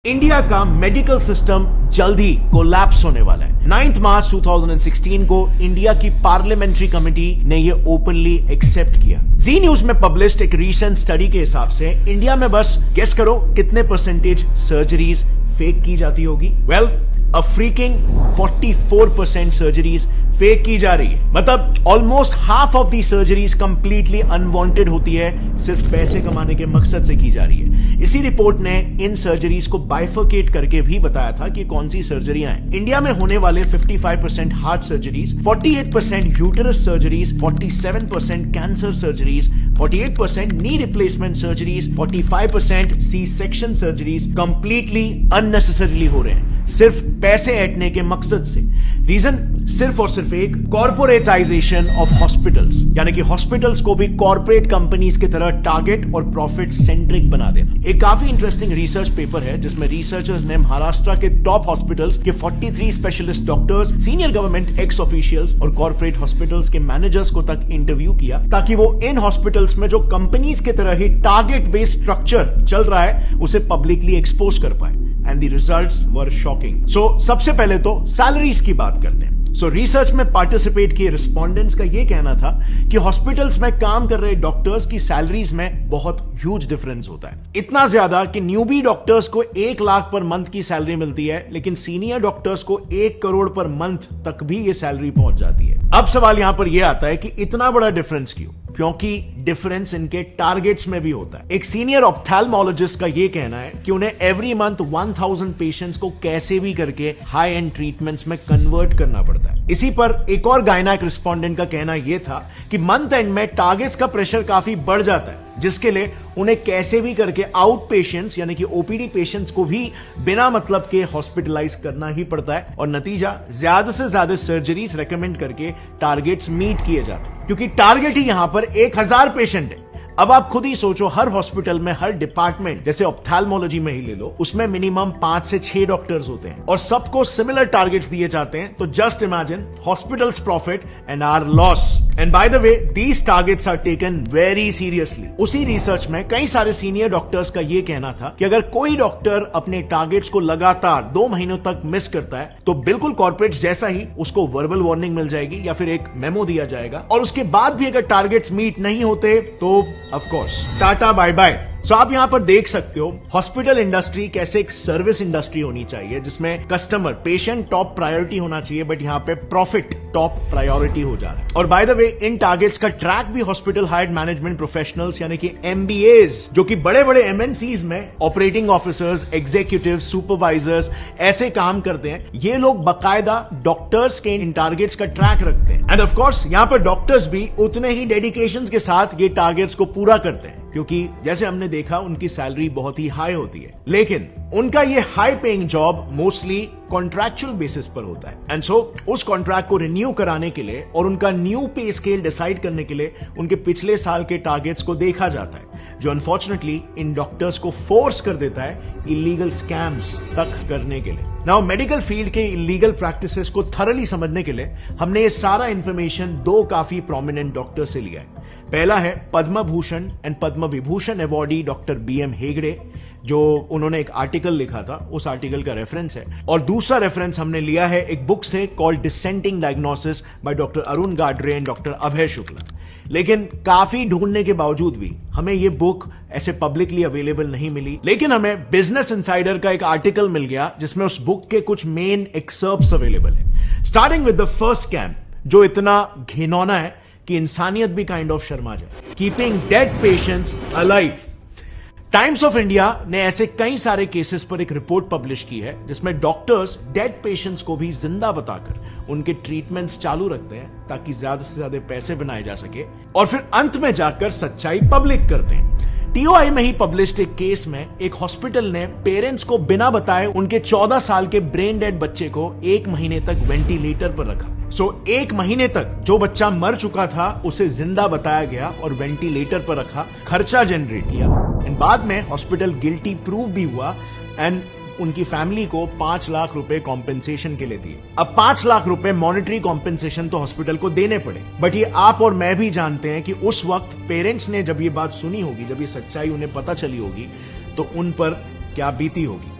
India का medical system जल्द ही collapse होने वाला है। 9 मार्च 2016 को इंडिया की पार्लियामेंट्री कमेटी ने यह ओपनली एक्सेप्ट किया। जी न्यूज में पब्लिश्ड एक रीसेंट स्टडी के हिसाब से इंडिया में बस गेस करो कितने परसेंटेज सर्जरीज फेक की जाती होगी। वेल, अ फ्रीकिंग 44% सर्जरीज फेक की जा रही है। मतलब almost half of the surgeries completely unwanted होती है, सिर्फ पैसे कमाने के मकसद से की जा रही है। इसी रिपोर्ट ने इन सर्जरीज को बाइफरकेट करके भी बताया था कि कौन सी सर्जरियां हैं। इंडिया में होने वाले 55% heart surgeries, 48% uterus surgeries, 47% cancer surgeries, 48% knee replacement surgeries, 45% C section surgeries completely unnecessarily हो रहे हैं, सिर्फ पैसे ऐंठने के मकसद से। रीजन सिर्फ और सिर्फ एक, कॉर्पोरेटाइजेशन ऑफ हॉस्पिटल्स, यानी कि हॉस्पिटल्स को भी कॉर्पोरेट कंपनीज की तरह टारगेट और प्रॉफिट सेंट्रिक बना देना। एक काफी इंटरेस्टिंग रिसर्च पेपर है जिसमें रिसर्चर्स ने महाराष्ट्र के टॉप हॉस्पिटल्स के 43 specialist doctors, senior government x officials और कॉर्पोरेट हॉस्पिटल्स के मैनेजर्स को तक इंटरव्यू किया, ताकि वो इन हॉस्पिटल्स में जो कंपनीज की तरह ही टारगेट बेस्ड स्ट्रक्चर चल रहा है उसे पब्लिकली एक्सपोज कर पाए। And the results were shocking. So, सबसे पहले तो सैलरीज की बात करते हैं। रिसर्च में पार्टिसिपेट किए रिस्पोंडेंट्स का यह कहना था कि हॉस्पिटल्स में काम कर रहे डॉक्टर्स की सैलरीज में बहुत ह्यूज डिफरेंस होता है। इतना ज्यादा कि न्यूबी डॉक्टर्स को 1 लाख पर मंथ की सैलरी मिलती है, लेकिन सीनियर डॉक्टर्स को 1 करोड़ पर मंथ तक भी ये सैलरी पहुंच जाती है। अब सवाल यहां पर यह आता है कि इतना बड़ा डिफरेंस क्यों? क्योंकि डिफरेंस इनके टारगेट्स में भी होता है। एक सीनियर ऑप्थेल्मोलॉजिस्ट का यह कहना है कि उन्हें एवरी मंथ 1000 पेशेंट्स को कैसे भी करके हाई एंड ट्रीटमेंट्स में कन्वर्ट करना पड़ता है। इसी पर एक और गायनेक रिस्पोंडेंट का कहना यह था कि मंथ एंड में टारगेट्स का प्रेशर काफी बढ़ जाता है, जिसके लिए उन्हें कैसे भी करके आउट पेशेंट्स यानी कि ओपीडी पेशेंट्स को भी बिना मतलब के हॉस्पिटलाइज करना ही पड़ता है, और नतीजा ज्यादा से ज्यादा सर्जरीज रेकमेंड करके टारगेट्स मीट किए जाते हैं, क्योंकि टारगेट ही यहां पर 1000 पेशेंट है। अब आप खुद ही सोचो, हर हॉस्पिटल में, हर डिपार्टमेंट, जैसे ऑप्थेल्मोलॉजी में ही ले लो, उसमें मिनिमम 5 से 6 डॉक्टर्स होते हैं और सबको सिमिलर टारगेट्स दिए जाते हैं। तो just imagine hospitals profit and our loss. And by the way, these targets are taken very seriously. उसी रिसर्च में कई सारे सीनियर डॉक्टर्स का यह कहना था कि अगर कोई डॉक्टर अपने टारगेट्स को लगातार 2 महीनों तक मिस करता है तो बिल्कुल कॉर्पोरेट्स जैसा ही उसको वर्बल वार्निंग मिल जाएगी या फिर एक मेमो दिया जाएगा, और उसके बाद भी अगर टारगेट्स मीट नहीं होते तो ऑफ कोर्स टाटा बाय बाय। सो आप यहां पर देख सकते हो हॉस्पिटल इंडस्ट्री कैसे एक सर्विस इंडस्ट्री होनी चाहिए, जिसमें कस्टमर, पेशेंट टॉप प्रायोरिटी होना चाहिए, बट यहां पे प्रॉफिट टॉप प्रायोरिटी हो जा रहा है। और bye the way, in targets का ट्रैक भी हॉस्पिटल हायर्ड मैनेजमेंट प्रोफेशनल्स यानी कि एमबीएस, जो कि बड़े बड़े एमएनसीज में ऑपरेटिंग ऑफिसर्स, एग्जीक्यूटिव, सुपरवाइजर्स ऐसे काम करते हैं। ये लोग बकायदा डॉक्टर्स के इन टारगेट्स का ट्रैक रखते हैं, एंड ऑफ कोर्स यहां पर डॉक्टर्स भी उतने ही डेडिकेशन के साथ ये टारगेट्स को पूरा करते हैं, क्योंकि जैसे हमने देखा उनकी सैलरी बहुत ही हाई होती है। लेकिन उनका ये high paying job mostly contractual basis पर होता है, एंड सो उस कॉन्ट्रैक्ट को रिन्यू कराने के लिए और उनका न्यू पे स्केल डिसाइड करने के लिए उनके पिछले साल के टारगेट्स को देखा जाता है, जो अनफॉर्चुनेटली इन डॉक्टर्स को फोर्स कर देता है इलीगल स्कैम्स तक करने के लिए। नाउ, मेडिकल फील्ड के इलीगल प्रैक्टिसेस को थरली समझने के लिए हमने ये सारा इंफॉर्मेशन 2 काफी प्रोमिनेंट डॉक्टर से लिया है। पहला है Padma Bhushan and Padma Vibhushan awardee doctor BM Hegde, जो उन्होंने एक आर्टिकल लिखा था, उस आर्टिकल का रेफरेंस है। और दूसरा रेफरेंस हमने लिया है एक बुक से called dissenting diagnosis by doctor Arun Gadre and doctor Abhay Shukla. लेकिन काफी ढूंढने के बावजूद भी हमें यह बुक ऐसे पब्लिकली अवेलेबल नहीं मिली, लेकिन हमें बिजनेस इनसाइडर का एक आर्टिकल मिल गया जिसमें उस बुक के कुछ मेन एक्सर्प्ट्स अवेलेबल है। Starting with the first scam, जो इतना घिनौना है कि इंसानियत भी काइंड ऑफ शर्मा जाए। Keeping dead patients alive. Times of India ने ऐसे कई सारे केसेस पर एक रिपोर्ट पब्लिश की है जिसमें डॉक्टर्स डेड पेशेंट्स को भी जिंदा बताकर उनके ट्रीटमेंट्स चालू रखते हैं, ताकि ज्यादा से ज्यादा पैसे बनाए जा सके, और फिर अंत में जाकर सच्चाई पब्लिक करते हैं। टीओआई में ही पब्लिश्ड एक केस में एक हॉस्पिटल ने पेरेंट्स को बिना बताए उनके 14 साल के ब्रेन डेड बच्चे को 1 महीने तक वेंटिलेटर पर रखा। 1 महीने तक जो बच्चा मर चुका था उसे जिंदा बताया गया और वेंटिलेटर पर रखा, खर्चा जनरेट किया, एंड बाद में हॉस्पिटल गिल्टी प्रूव भी हुआ, एंड उनकी फैमिली को 5 लाख रुपए कॉम्पेंसेशन के लिए दिए। अब 5 लाख रुपए मॉनेटरी कॉम्पेंसेशन तो हॉस्पिटल को देने पड़े, बट ये आप और मैं भी जानते हैं कि उस वक्त पेरेंट्स ने जब ये बात सुनी होगी, जब ये सच्चाई उन्हें पता चली होगी, तो उन पर क्या बीती होगी।